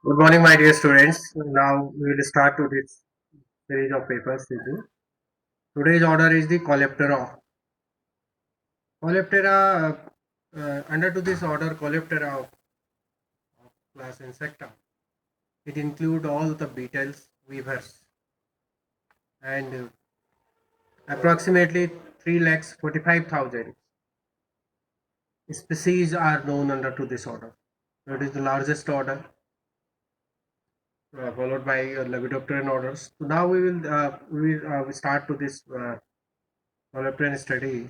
Good morning, my dear students. Now we will start to this series of papers with you. Today's order is the Coleoptera. Coleoptera, under to this order, Coleoptera of class Insecta. It includes all the beetles, weavers, and approximately 3,45,000 species are known under to this order. So it is the largest order, followed by Lepidopteran orders. So now we start to this Coleopteran study.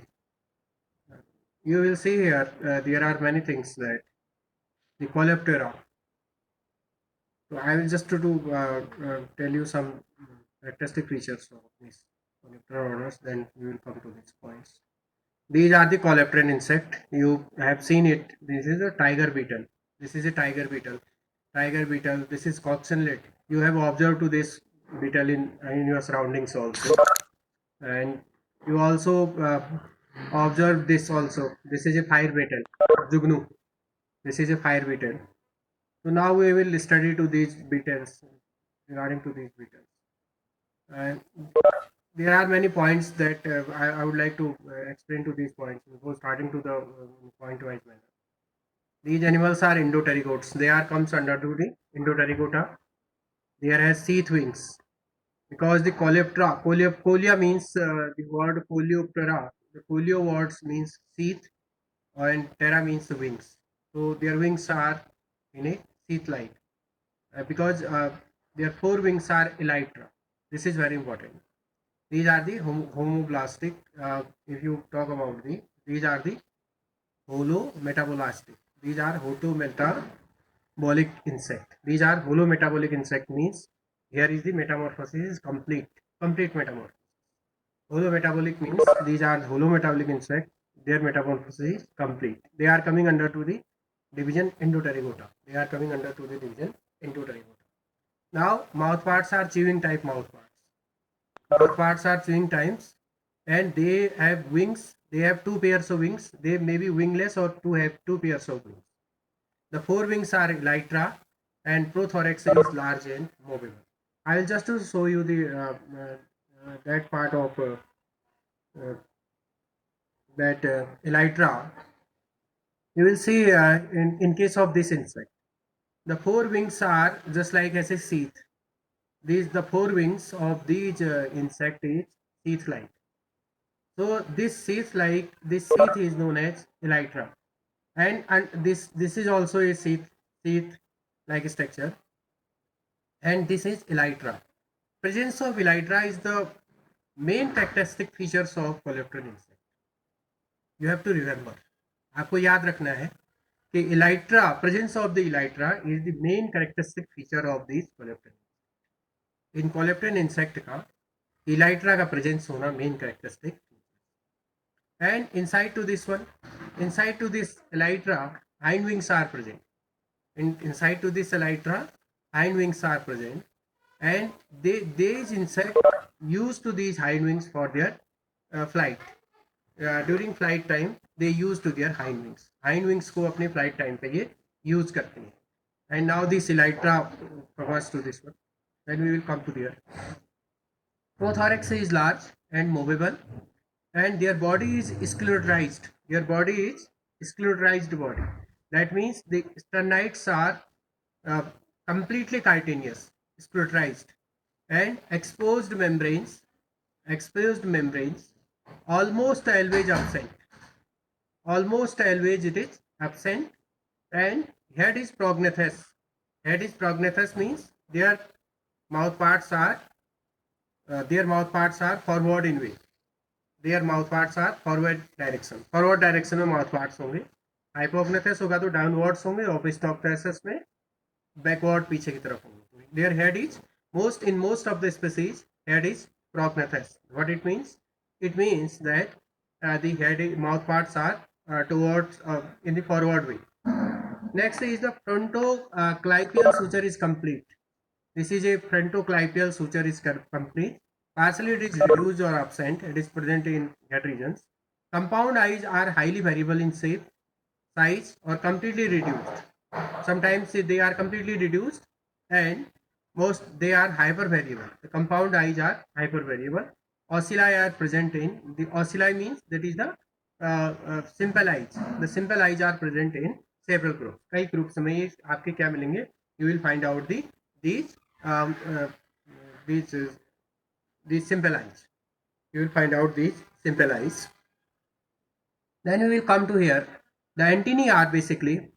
You will see here there are many things that the Coleoptera. So I will just tell you some characteristic features of these Coleoptera orders. Then we will come to these points. These are the Coleopteran insect. You have seen it. This is a tiger beetle. This is a tiger beetle. Tiger beetle. This is coccinellate. You have observed to this beetle in your surroundings also, and you also observe this also. This is a fire beetle. Jugnu. This is a fire beetle. So now we will study to these beetles regarding to these beetles. And there are many points that I would like to explain to these points before starting to the point-wise manner. These animals are Indopterygotes. They are comes under to the Indopterygota. They has sheath wings because the Coleoptera. Colia means the word Coleoptera. The Coleo words means sheath and Terra means the wings. So their wings are in a sheath-like. Because their forewings are elytra. This is very important. These are the homoblastic. If you talk about these are the holometabolastic. These are holometabolic insect. These are holometabolic insect means here is the metamorphosis is complete metamorphosis. Holometabolic means these are holometabolic insect. Their metamorphosis is complete. They are coming under to the division Endopterygota. They are coming under to the division Endopterygota. Now, mouth parts are chewing type mouth parts. Mouth parts are chewing types and they have wings. They have two pairs of wings. They may be wingless or have two pairs of wings. The forewings are elytra and prothorax is large and movable. I will just to show you the that part of uh, that elytra. You will see in case of this insect, the forewings are just like as a sheath. These the forewings of these insect is sheath-like. So this sheath is known as elytra, and this is also a sheath like structure, and this is elytra. Presence of elytra is the main characteristic features of coleoptera insect. You have to remember. आपको याद रखना है कि elytra presence of the elytra is the main characteristic feature of these coleoptera. In coleoptera insect का elytra का presence होना main characteristic. And inside to this elytra, hind wings are present. Inside to this elytra, hind wings are present, and these insect use to these hind wings for their flight. During flight time, they use to their hind wings. Hind wings को अपने flight time पे ये use करते हैं. And now this elytra refers to this one. Then we will come to there. Prothorax is large and movable, and their body is sclerotized. Their body is sclerotized body. That means the sternites are uh, completely chitinous, sclerotized, and exposed membranes, almost always absent. Almost always it is absent, and head is prognathous. Head is prognathous means mouth parts are their mouth parts are forward in way. Their mouth parts are forward direction में mouth parts होंगे. हाइपोग्नेथस होगा तो downwards होंगे. ओपिस्टोप्टेसिस में backward पीछे की तरफ होंगे. Their head is most of the species head is prognathous. What it means? It means that the mouth parts are towards in the forward way. Next is the frontoclypeal suture is complete. This is a frontoclypeal suture is complete. Partially it is reduced or absent. It is present in head regions. Compound eyes are highly variable in shape, size, or completely reduced. Sometimes they are completely reduced. and most they are hypervariable. The compound eyes are hypervariable. Ocelli are present in the ocelli means that is the simple eyes. The simple eyes are present in several groups. कई groups में ये आपके क्या मिलेंगे? You will find out these um, uh, these uh, these simple eyes. You will find out these simple eyes. Then we will come to here. The antennae are basically,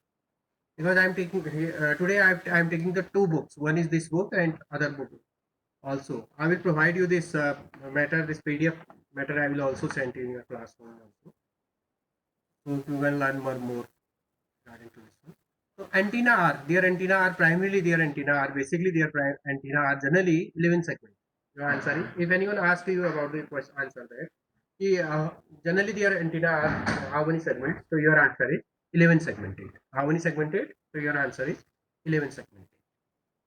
because I am taking today I am taking the two books. One is this book and other book also. I will provide you this matter, this PDF matter. I will also send in your classroom also. So you will learn more regarding to this one. So their antenna are primarily their antenna are basically their antenna are generally 11 segments. Your answer is, if anyone asks you about the question, answer that. Generally their antenna are how many segments? So your answer is 11 segmented. How many segmented? So your answer is 11 segmented.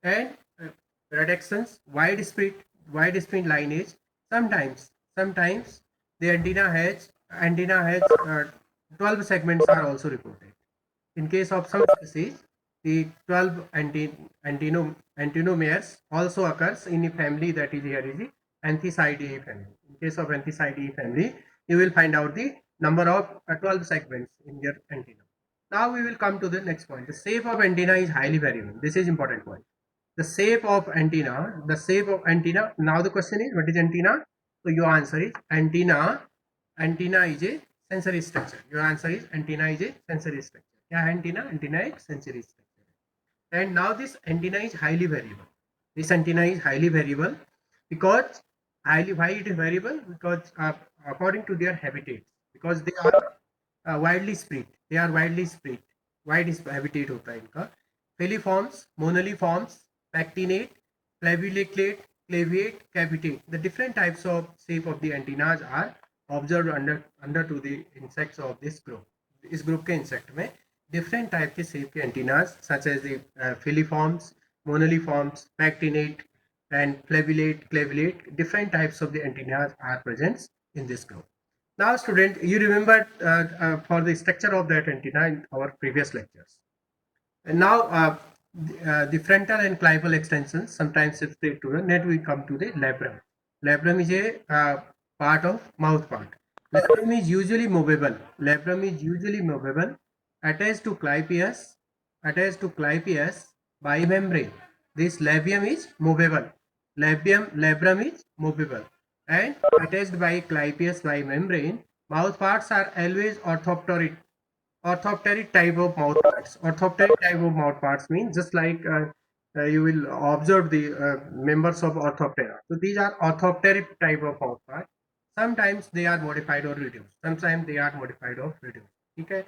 And reductions, wide speed lineage. Sometimes the antenna has 12 segments are also reported. In case of some species, the 12 antennomeres also occurs in a family, that is here is the Anthracite family. In case of Anthracite family, you will find out the number of 12 segments in your antenna. Now we will come to the next point. The shape of antenna is highly variable. This is important point. The shape of antenna. Now the question is, what is antenna? So your answer is antenna. Antenna is a sensory structure. Your answer is antenna is a sensory structure. क्या है antenna? Antenna एक sensory structure. And now this antenna is highly variable. This antenna is highly variable because why it is variable? Because according to their habitats, because they are widely spread. They are widely spread. Wide habitat होता है इनका. Feliforms, moniliforms, pectinate, claviculated, claviate, capitate. The different types of shape of the antennas are observed under to the insects of this group. इस group के insect में different type के shape के antennas such as the filiforms, moniliforms, pectinate and clavillate. Different types of the antennas are present in this group. Now student, you remember for the structure of that antenna in our previous lectures. And now the frontal and clival extensions sometimes shifted to the net. We come to the labrum. Labrum is a part of mouth part. Labrum is usually movable. Attached to clypeus. By membrane. This labium is movable. Labrum is movable and attached by clypeus by membrane. Mouth parts are always orthopteric type of mouth parts. Orthopteric type of mouth parts means just like you will observe the members of Orthoptera. So these are orthopteric type of mouth parts. Sometimes they are modified or reduced. Okay.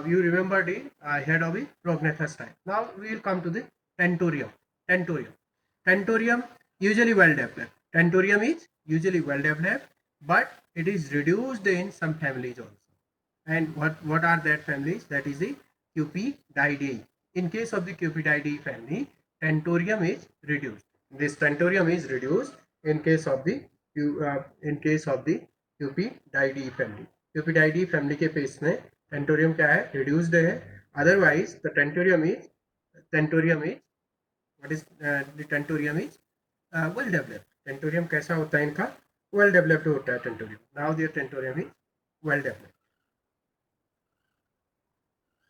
You remember the head of the prognathous type. Now we will come to the tentorium. Tentorium usually well developed. Tentorium is usually well developed, but it is reduced in some families also. And what are that families? That is the Cupididae. In case of the Cupididae family, tentorium is reduced. This tentorium is reduced in case of the Cupididae family. Cupididae family के pace में tentorium क्या है? Reduced है. Otherwise, the tentorium is what is the tentorium is well developed. Tentorium कैसा होता है इनका? Well developed होता है tentorium. Now their tentorium is well developed.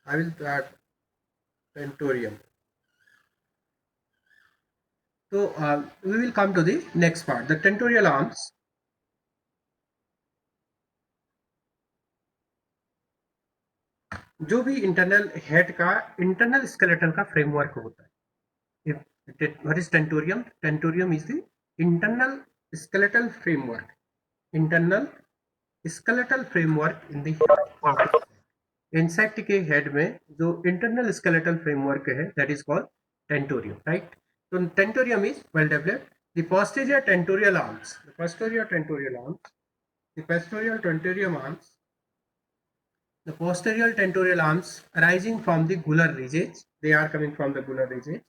I will start tentorium. So we will come to the next part, the tentorial arms. जो भी internal head का internal skeletal का फ्रेमवर्क होता है. What is tentorium? Tentorium is the internal skeletal framework. Internal skeletal framework in the head. Insect के head में जो internal skeletal framework है, that is called tentorium, right? So tentorium is well developed. The posterior tentorial arms, the posterior tentorial arms arising from the gular ridges. They are coming from the gular ridges.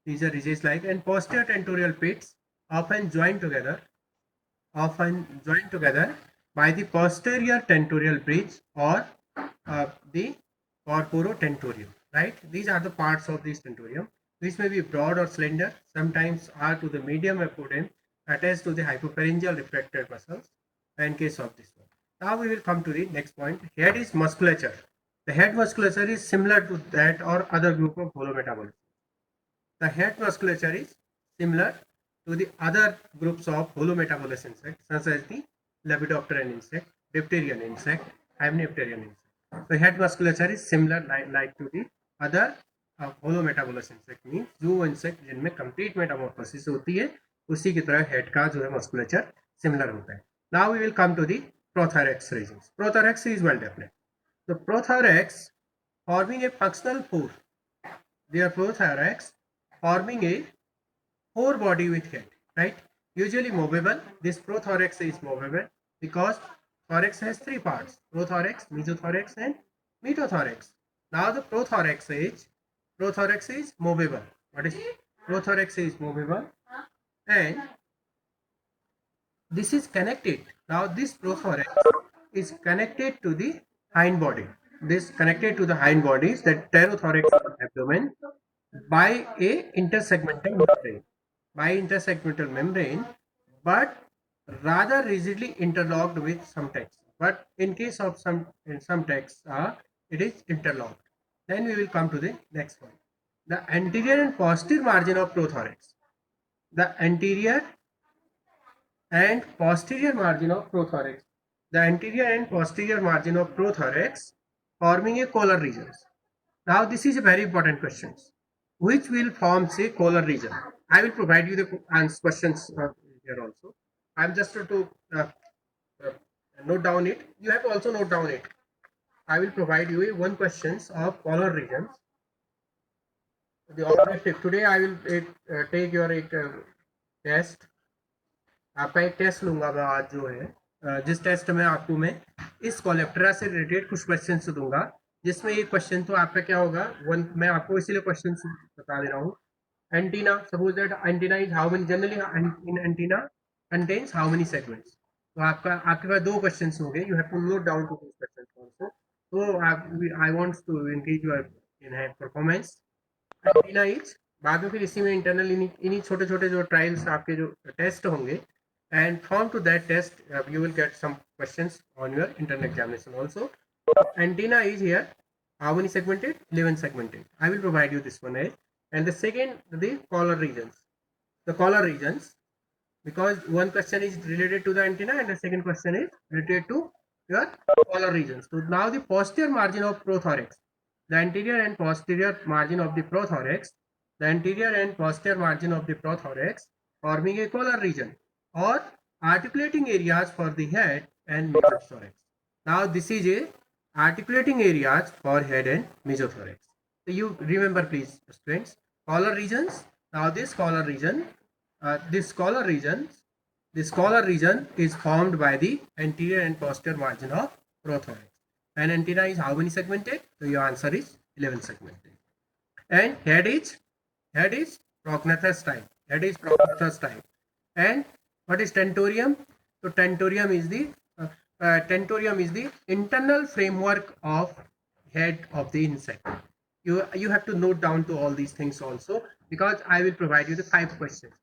These are ridges like, and posterior tentorial pits often joined together by the posterior tentorial bridge or the corporotentorium, right? These are the parts of this tentorium. which may be broad or slender, sometimes are to the medium apoderm attached to the hypopharyngeal refractor muscles in case of this one. Now we will come to the next point. Head is musculature. The head musculature is similar to that or other group of holometabolic. The head musculature is similar to the other groups of holometabolous insects such as the Lepidopteran insect, Dipterian insect, Hymenopteran insect. So head musculature is similar like to the other holometabolous insect means जो insect जिनमें complete Metamorphosis होती है उसी की तरह head का जो है मस्कुलेचर सिमिलर होता है. Now we will come to the prothorax regions. Prothorax is well defined. The prothorax forming a functional pore. Their prothorax forming a pore body with head, right? Usually movable. This prothorax is movable because thorax has three parts: prothorax, mesothorax, and metothorax. Now the prothorax is movable. What is prothorax is movable, and this is connected. Now this prothorax is connected to the hind body. This connected to the hind body is the pterothorax abdomen by a intersegmental membrane. By intersegmental membrane, but rather rigidly interlocked with some texts. But in case of some texts, it is interlocked. Then we will come to the next one. The anterior and posterior margin of prothorax. The anterior and posterior margin of prothorax. The anterior and posterior margin of prothorax forming a collar region. Now this is a very important question. Which will form a collar region? I will provide you the answer questions here also. I'm just to uh, note down it. You have to also note down it. I will provide you one questions of collar regions. The objective today I will take your test. आपका एक test लूंगा मैं आज जो है जिस test में आपको मैं इस कोलेप्टरा से रिलेटेड कुछ क्वेश्चन दूंगा जिसमें एक क्वेश्चन तो आपका क्या होगा वन मैं आपको इसीलिए क्वेश्चन बता दे रहा हूँ. Antenna, suppose that antenna is how many generally in antenna contains how many segments. तो आपके पास दो क्वेश्चन होंगे. You have to note down to this question also. तो I want to increase your in performance. Antenna is बाद में फिर इसी में इंटरनल इन्हीं छोटे छोटे जो ट्रायल्स आपके जो टेस्ट होंगे and from to that test you will get some questions on your internal examination also. Antenna is here how many segmented? 11 segmented. I will provide you this one. And the second, the collar regions. The collar regions, because one question is related to the antenna and the second question is related to your collar regions. So now the posterior margin of prothorax, the anterior and posterior margin of the prothorax, the anterior and posterior margin of the prothorax forming a collar region or articulating areas for the head and mesothorax. Now this is a articulating areas for head and mesothorax. So you remember please students, collar regions. Now this collar region is formed by the anterior and posterior margin of prothorax. And antenna is how many segmented? So your answer is 11 segmented. And head is prognathous type. Head is prognathous type. And what is tentorium? So tentorium is the internal framework of head of the insect. You have to note down to all these things also, because I will provide you the five questions,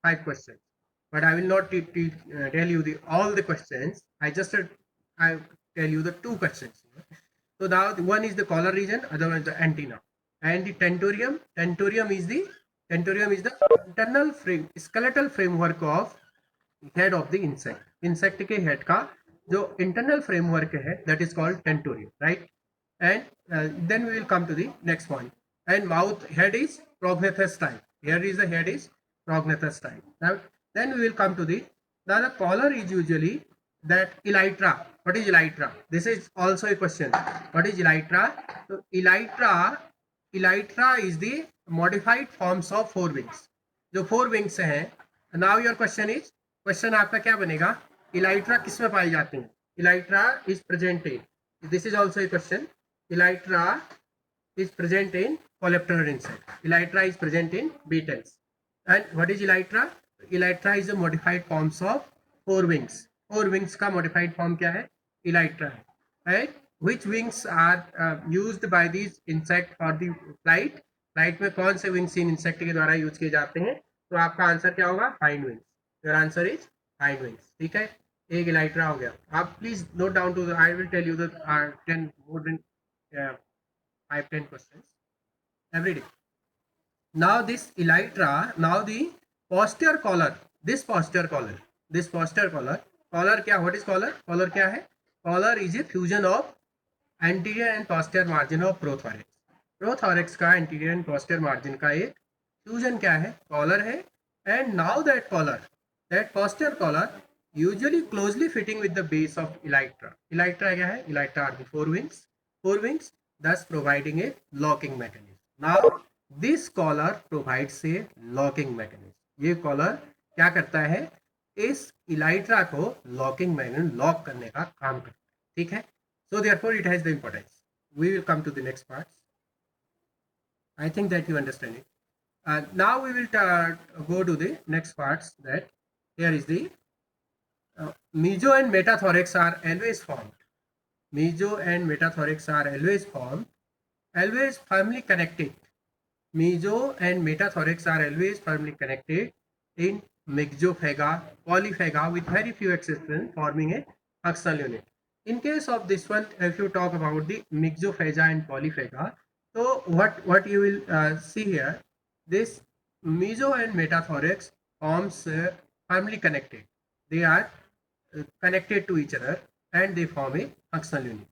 but I will not tell you all the questions. I tell you the two questions. So now one is the collar region, other one is the antenna, and the tentorium is the internal skeletal framework of head of the insect के head का जो internal framework है that is called tentorium, right? And then we will come to the next point. And mouth head is prognathous type. Here is the head is prognathous type. Now then we will come to the collar is usually that elytra. What is elytra? This is also a question. What is elytra? So elytra is the modified forms of four wings. जो four wings हैं. Now your question आपका क्या बनेगा? Elytra किस में पाई जाती है? Elytra is present in, this is also a question. Elytra is present in coleopteral insect. Elytra is present in beetles. And what is elytra? Elytra is the modified forms of fore wings. Fore wings का modified form क्या है? Elytra है, right? Which wings are used by these insect for the flight? Flight में कौन से wings इन insect के द्वारा use किए जाते हैं? तो आपका आंसर क्या होगा? Hind wings. Your answer is hind wings. ठीक है, एक इलाइट्रा हो गया। आप please note down two, I will tell you the 10 more than 5-10 questions every day. Now this elytra, now the posterior collar, this posterior collar, this posterior collar, collar क्या, what is collar? Collar क्या है? Collar is a fusion of anterior and posterior margin of prothorax. Prothorax का anterior and posterior margin का एक fusion क्या है? Collar है. And now that collar, that posterior collar usually closely fitting with the base of elytra. Elytra क्या है? Elytra are the four wings, thus providing a locking mechanism. Now this collar provides a locking mechanism. ये collar क्या करता है? इस Elytra को locking mechanism, lock करने का काम करता है. ठीक है, so therefore it has the importance. We will come to the next part. I think that you understand it. Now we will go to the next parts. That here is the meso and metathorax are always formed. Meso and metathorax are always formed, always firmly connected. Meso and metathorax are always firmly connected in myxophaga, polyphaga with very few exceptions forming a axonal unit. In case of this one, if you talk about the myxophaga and polyphaga, so what you will see here, this meso and metathorax forms firmly connected. They are connected to each other and they form a axonal unit.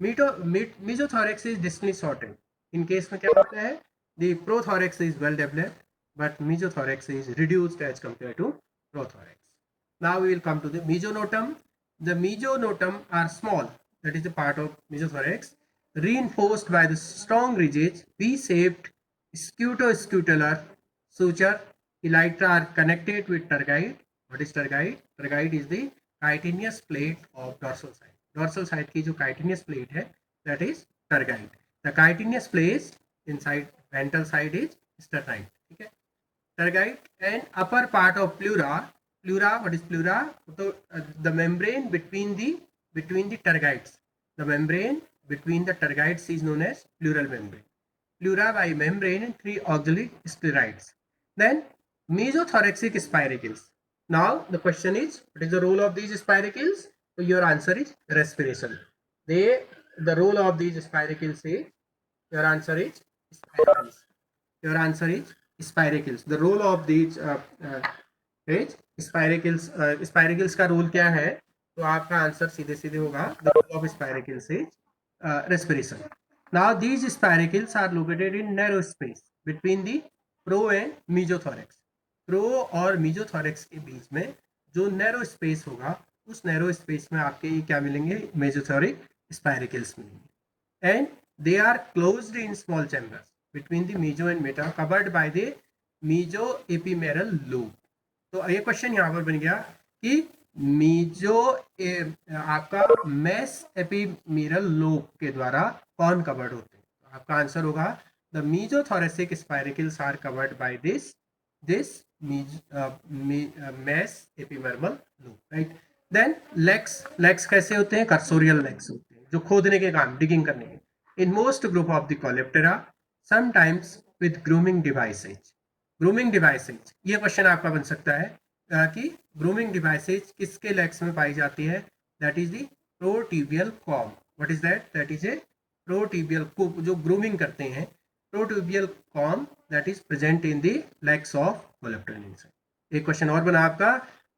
Mesothorax is distally shortened. In case में क्या होता है? The prothorax is well developed, but mesothorax is reduced as compared to prothorax. Now we will come to the mesonotum. The mesonotum are small, that is the part of mesothorax, reinforced by the strong ridges, V-shaped scutoscutellar suture. Elytra are connected with tergite. What is tergite? Tergite is the chitinous plate of dorsal side. Dorsal side की जो chitinous plate है, that is tergite. The chitinous plate inside ventral side is sternite. ठीक है, tergite. And upper part of pleura. Pleura, what is pleura? So the membrane between the tergites. The membrane between the tergites is known as pleural membrane. Pleura by membrane and 3 auxiliary sclerites. Then mesothoracic spiracles. Now the question is, what is the role of these spiracles? So your answer is respiration. The role of these spiracles is, your answer is spiracles. Your answer is spiracles. The role of these is spiracles. Spiracles का role क्या है? तो आपका answer सीधे सीधे होगा, the role of spiracles is respiration. Now these spiracles are located in narrow space between the pro and mesothorax. Pro और मेसोथोरैक्स के बीच में जो नैरो स्पेस होगा, उस नैरो स्पेस में आपके ये क्या मिलेंगे? मेसोथोरिक स्पाइरेकल्स मिलेंगे. And they are closed in small chambers between the meso and meta, covered by the meso epimeral loop. तो ये क्वेश्चन यहाँ पर बन गया कि मेसो आपका मेस एपिमेरल लूप के द्वारा कौन कवर्ड होते हैं? तो आपका आंसर होगा the mesothoracic spiracles are covered by this mesh epimermal loop, right? Then legs कैसे होते हैं? कर्सोरियल लेग्स होते हैं, जो खोदने के काम, डिगिंग करने के. In most group of the coleoptera, sometimes with grooming devices. Grooming devices, ये क्वेश्चन आपका बन सकता है कि grooming devices किसके लेग्स में पाई जाती है? That is the protibial comb. What is that? That is a protibial, जो grooming करते हैं, protibial comb that is present in the legs of coleopterian insect. एक क्वेश्चन और बना आपका,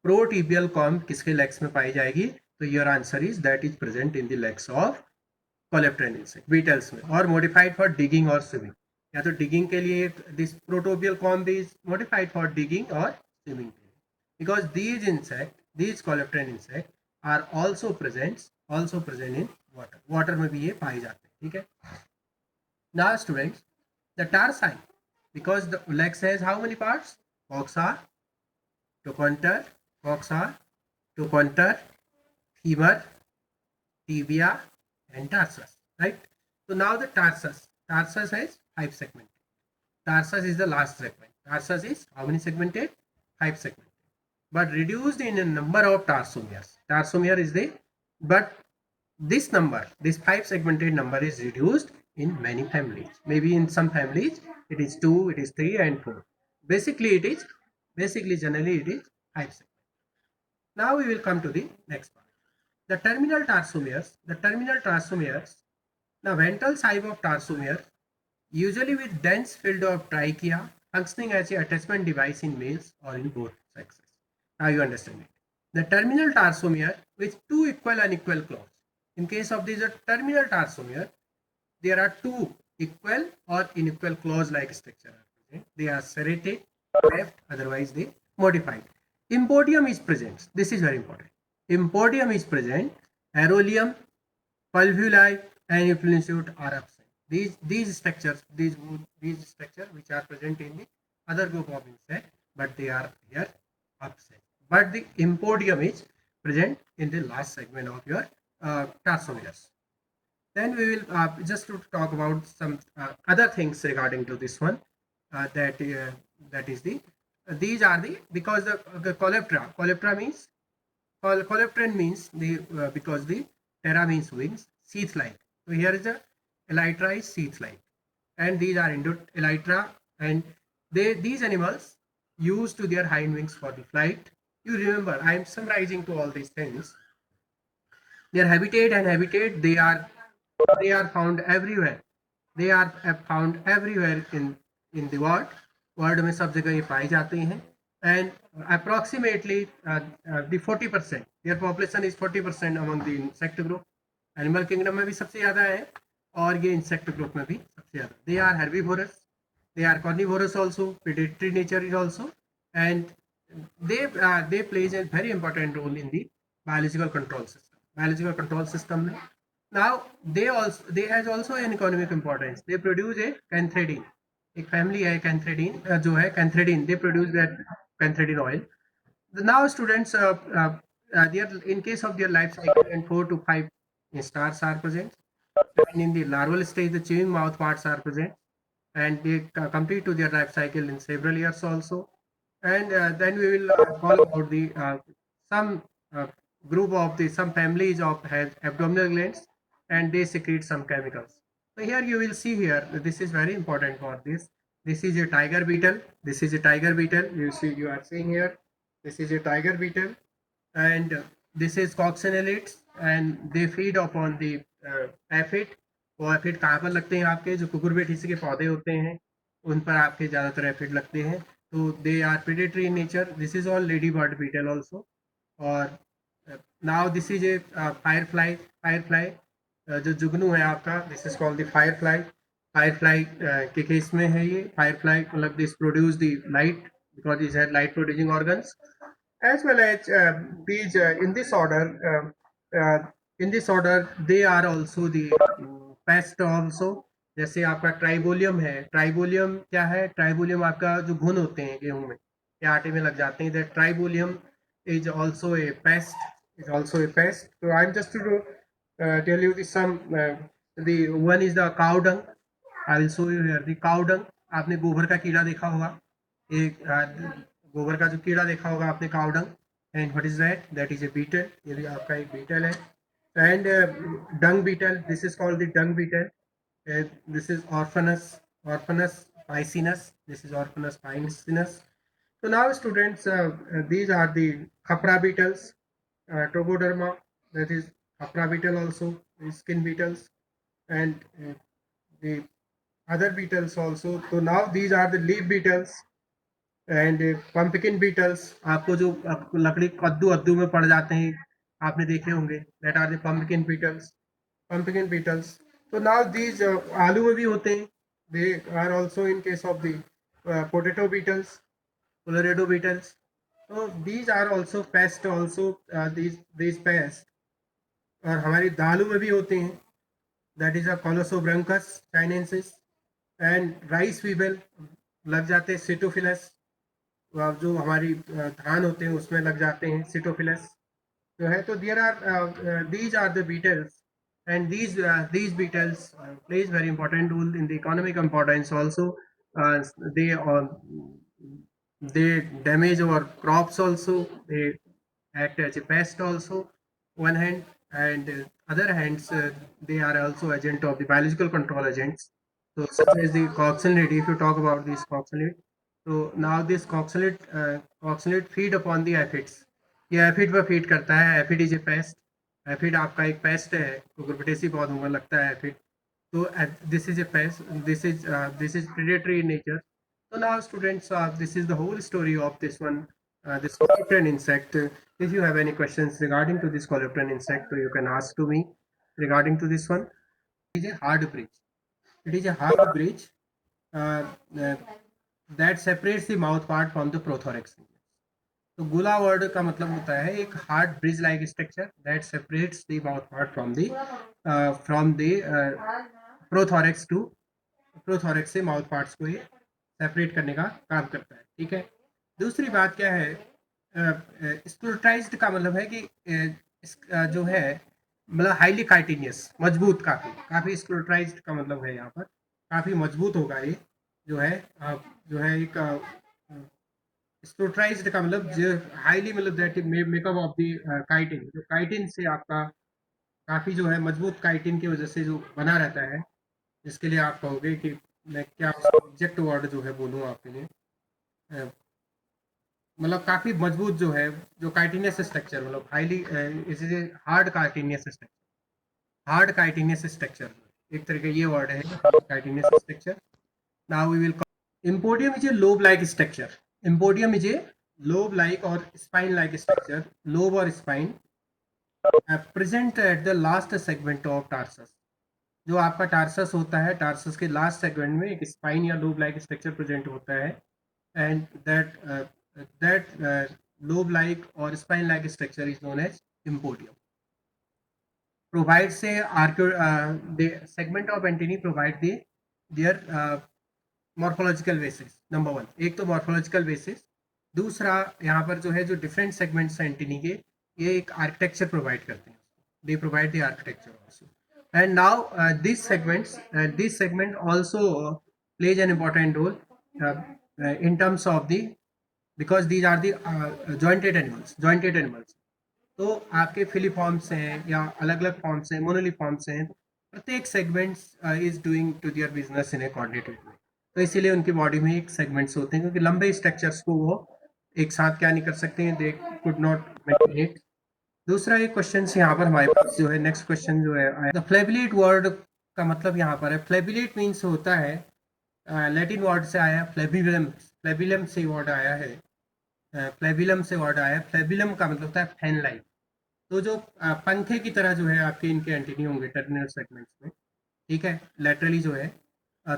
protibial comb किसके legs में पाई जाएगी? तो your answer is that is present in the legs of coleopterian insect, beetles में, और modified for digging or swimming. या तो digging के लिए this protibial comb is modified for digging or swimming के लिए, because these insect, these coleopterian insect are also present in water. water में भी ये पाए जाते हैं. ठीक है. Now students, the tarsi, because the legs has how many parts? Coxa, trochanter, femur, tibia, and tarsus, right? So now the tarsus has 5 segmented. Tarsus is the last segment. Tarsus is how many segmented? 5 segmented, but reduced in a number of tarsomeres. Tarsomere is the, but this number, this 5 segmented number is reduced in many families. Maybe in some families it is 2, it is 3 and 4. Basically generally it is 5 segments. Now we will come to the next part. The terminal tarsomeres, the ventral side of tarsomere, usually with dense field of trachea, functioning as a attachment device in males or in both sexes. Now you understand it. The terminal tarsomere with two equal and unequal claws. In case of this terminal tarsomere, there are two equal or unequal claws-like structure. They are serrated, cleft, otherwise they modified. Impodium is present. This is very important. Impodium is present. Aerolium, pulvuli, and influence are absent. These structures which are present in the other group of insect, but they are here absent. But the impodium is present in the last segment of your tarsomeres. Then we will just to talk about some other things regarding to this one. That is the these are the because the coleoptera means coleoptera means the because the terra means wings, sheath like. So here is the elytra is sheath like, and these are elytra, and these animals use to their hind wings for the flight. You remember, I am summarizing to all these things. Their habitat they are found everywhere. They are found everywhere in the world में सब जगह ये पाए जाते हैं. And approximately the 40% their population is 40% among the insect group. Animal kingdom में भी सबसे ज्यादा है और ये insect group में भी सबसे ज्यादा. They are herbivorous, they are carnivorous also, predatory nature is also, and they plays a very important role in the biological control system. Now they has also an economic importance. They produce a canthridine. एक family है canthridine जो है canthridine. They produce that canthridine oil. Now students, in case of their life cycle, and 4 to 5 stars are present. And in the larval stage, the chewing mouth parts are present, and they complete to their life cycle in several years also. And then we will call about the some group of the some families of has abdominal glands, and they secrete some chemicals. So here you will see here, this is very important for this. This is a tiger beetle. This is a tiger beetle. You are seeing here. This is a tiger beetle, and this is coccinellids, and they feed upon the aphid. वो aphid कहाँ पर लगते हैं आपके जो Cucurbitaceae के पौधे होते हैं उन पर आपके ज़्यादातर एफिड लगते हैं. तो they are predatory in nature. This is all lady bird beetle also. और now this is a firefly जो जुगनू है आपका. This is called the firefly के केस में है ये. फायरफ्लाई मतलब this produce the light because is had light producing organs as well as these in this order they are also the pest also. जैसे आपका ट्राइबोलियम है. Tribolium क्या है? ट्राइबोलियम आपका जो घुन होते हैं गेहूं में या आटे में लग जाते हैं. That Tribolium is also a pest. So I'm just to tell you the some the one is the cow dung. I will show you here the cow dung. आपने गोबर का कीड़ा देखा होगा. एक गोबर का जो कीड़ा देखा होगा आपने, cow dung. And what is that? That is a beetle. ये भी आपका एक बीटल है. And dung beetle, this is called the dung beetle. This is orphanus pisinus. This is orphanus pisinus. So now students, these are the khapra beetles, Trogoderma, that is khapra beetle also, the skin beetles, and the other beetles also. So now these are the leaf beetles. And pumpkin beetles, आपको जो लकड़ी कद्दू में पड़ जाते हैं आपने देखे होंगे. That are the pumpkin beetles. तो नाउ दीज आलू में भी होते हैं. They are also in case of the potato beetles, Colorado beetles. तो these are also pest also. These pest और हमारी दालों में भी होते हैं. That is a callosobruchus chinensis. And rice weevil लग जाते हैं. सिटोफिलस, जो हमारी धान होते हैं उसमें लग जाते हैं. सिटोफिलस जो है. तो there are these are the beetles, and these beetles plays very important role in the economic importance also. They they damage our crops also. They act as a pest also one hand, and other hands they are also agent of the biological control agents. So such as the coccinid, if you talk about this coccinid, so now this coccinid feed upon the aphids. ये aphid पर feed करता है. Aphid is a paste. Aphid आपका एक paste है, Cucurbitaceae पौधों में लगता है aphid. So this is a pest. This is predatory in nature. So now, students, this is the whole story of this one, this coleoptera insect. If you have any questions regarding to this coleoptera insect, so you can ask to me regarding to this one. It is a hard bridge. It is a hard bridge uh, uh, that separates the mouth part from the prothorax. तो गुला word का मतलब होता है एक hard bridge like structure that separates the mouth part from the prothorax to prothorax से mouth parts को ये सेपरेट करने का काम करता है. ठीक है. दूसरी बात क्या है, स्क्लेरोटाइज्ड का मतलब है कि जो है मतलब हाईली काइटिनियस, मजबूत, काफी काफी स्क्लेरोटाइज्ड का मतलब है यहाँ पर काफी मजबूत होगा ये जो है एक स्क्लेरोटाइज्ड का मतलब जो हाईली मतलब that makeup of the chitin, जो काइटिन से आपका काफी जो है मजबूत काइटिन की वजह से जो बना रहता है, जिसके लिए आप कहोगे कि मैं क्या एग्जैक्ट वर्ड जो है बोलूँ आपके लिए, मतलब काफी मजबूत जो है जो काइटिनियस स्ट्रक्चर, मतलब highly is a hard chitinous structure. Hard chitinous structure एक तरीके ये वर्ड है, chitinous structure. Now we will empodium is a lobe like structure. Empodium is a lobe like और स्पाइन लाइक स्ट्रक्चर. लोब और spine present at the last segment of tarsus. जो आपका tarsus होता है, टार्सस के last segment में एक spine या लोब लाइक स्ट्रक्चर प्रेजेंट होता है. एंड दैट लोब लाइक और spine like structure is known as empodium. provides a the segment of antennae provide their morphological basis. Number one, एक तो morphological basis. दूसरा यहाँ पर जो है जो डिफरेंट सेगमेंट्स हैं एंटीनी के, ये एक आर्किटेक्चर प्रोवाइड करते हैं. They provide the architecture also. And now this segment also plays an important role in terms of the, because these are the jointed animals. तो आपके फिलीफॉर्म्स हैं या अलग अलग फॉर्म्स हैं, मोनोलिफॉर्म्स हैं. प्रत्येक segments is doing to their business in a coordinated way. तो इसीलिए उनकी बॉडी में एक सेगमेंट्स होते हैं, क्योंकि लंबे स्ट्रक्चर्स को वो एक साथ क्या नहीं कर सकते हैं, they could not maintain it. दूसरा एक क्वेश्चन यहाँ पर हमारे पास जो है, नेक्स्ट क्वेश्चन जो है, द फ्लेबिलेट वर्ड का मतलब यहाँ पर है, फ्लेबिलेट मीन्स होता है लैटिन वर्ड से आया, फ्लेबिलम. फ्लेबिलम से वर्ड आया है, फ्लेबिलम से वर्ड आया है. फ्लेबिलम का मतलब होता है फैन लाइक. तो जो पंखे की तरह जो है आपके इनके एंटीनी होंगे टर्मिनल सेगमेंट्स में. ठीक है. लेटरली जो है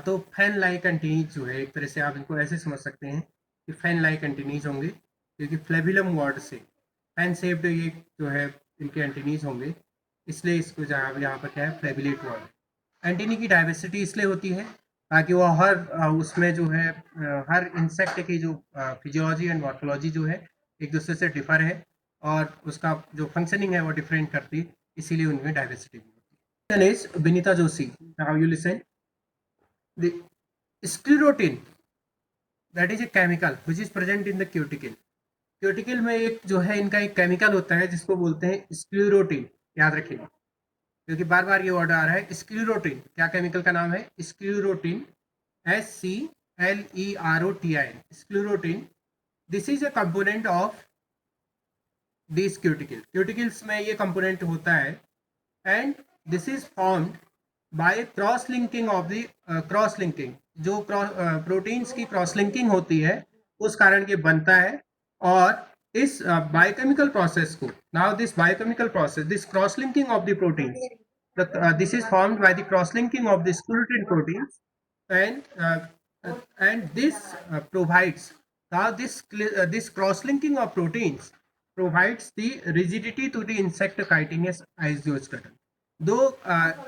तो फैन लाइक एंटीनीज जो है, एक तरह से आप इनको ऐसे समझ सकते हैं कि फैन लाइक एंटीनीज होंगे, क्योंकि फ्लेबिलम वर्ड से फैन शेप्ड ये जो है इनके एंटीनीज होंगे, इसलिए इसको यहाँ पर क्या है, फ्लेबिलेट वर्ड. एंटीनी की डाइवर्सिटी इसलिए होती है ताकि वो हर उसमें जो है हर इंसेक्ट की जो फिजियोलॉजी एंड मॉर्फोलॉजी जो है एक दूसरे से डिफर है, और उसका जो फंक्शनिंग है वो डिफरेंट करती है, इसीलिए उनमें डाइवर्सिटी होती है. Is Vinita Joshi. Now you listen. The sclerotin that is a chemical which is present in the cuticle. Cuticle में एक जो है इनका एक केमिकल होता है जिसको बोलते हैं स्क्लेरोटिन. याद रखिएगा क्योंकि बार बार ये वर्ड आ रहा है. स्क्लेरोटिन क्या केमिकल का नाम है? Sclerotin. SCLEROTIN. Sclerotin. This is a component of this cuticle. Cuticles में ये कंपोनेंट होता है. And this is formed by cross linking of the cross linking. जो प्रोटीन्स की क्रॉस लिंकिंग होती है उस कारण ये बनता है. और इस बायोकेमिकल प्रोसेस को, now this biochemical process, this cross linking of the proteins, this is formed by the cross-linking of the sclerotin proteins, and this provides now this cross-linking of proteins provides the rigidity to the insect chitinous exoskeleton. दो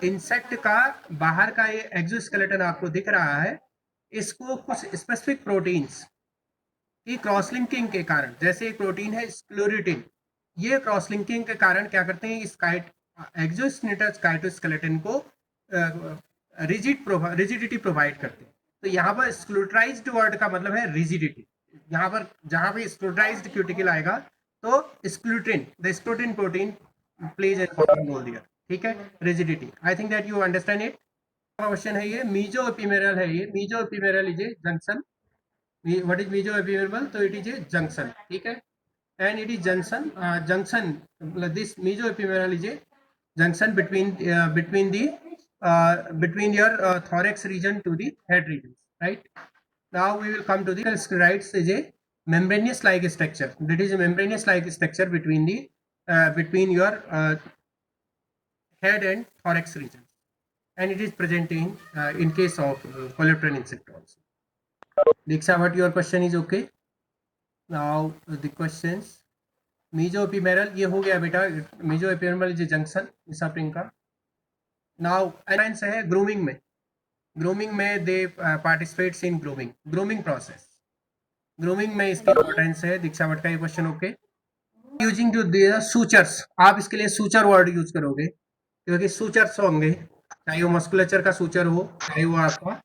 insect का बाहर का ये exoskeleton आपको दिख रहा है, इसको कुछ स्पेसिफिक प्रोटीन्स की क्रॉस लिंकिंग के कारण, जैसे एक प्रोटीन है स्क्लेरोटिन, ये क्रॉस लिंकिंग के कारण क्या करते हैं, इस एक्सोस्केलेटन को रिजिडिटी प्रोवाइड करते हैं. तो यहाँ पर स्क्लेरोटाइज्ड वर्ड का मतलब है रिजिडिटी. यहाँ पर जहाँ पे स्क्लेरोटाइज्ड क्यूटिकल आएगा तो sclerotin, the sclerotin protein plays a important role here. ठीक है. Rigidity. I think that you understand it. Question है ये मीजो एपिमेरल है, ये meso epimeral is a junction. What is meso epimeral? तो इट इज ए जंक्शन, ठीक है. And it is junction this meso epimeral is a junction between your thorax region to the head region, right? Now we will come to the scrites is a membranous like structure. That is a membranous like structure between your head and thorax region, and it is present in case of coleoptera insect also. Diksha, what your question is? Okay. Now the questions. Meso epimeral ये हो गया बेटा. Meso epimeral is junction मिसाप्रिंग का. Now एनाइंस है grooming में. Grooming में they participates in grooming process. Grooming में इसकी इंपॉर्टेंस है. दीक्षा भट्ट का ये क्वेश्चन. Okay. Using to the sutures, आप इसके लिए सूचर वर्ड यूज करोगे क्योंकि सूचर्स होंगे, चाहे वो मस्कुलेचर का सूचर हो, चाहे वो आपका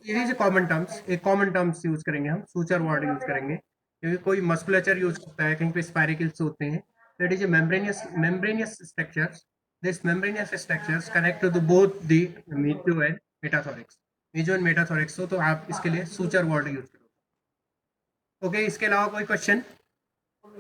ये इज कॉमन टर्म्स. एक कॉमन टर्म्स यूज करेंगे हम, सूचर वर्ड यूज करेंगे क्योंकि कोई मस्कुलेचर यूज करता है, कहीं पे स्पाइरिकल्स होते हैं. That is a membranous structures. This membranous structures connect to both the meso and metathorax. Meso and metathorax हो तो आप इसके लिए सूचर वर्ड यूज करोगे. ओके. इसके अलावा कोई क्वेश्चन?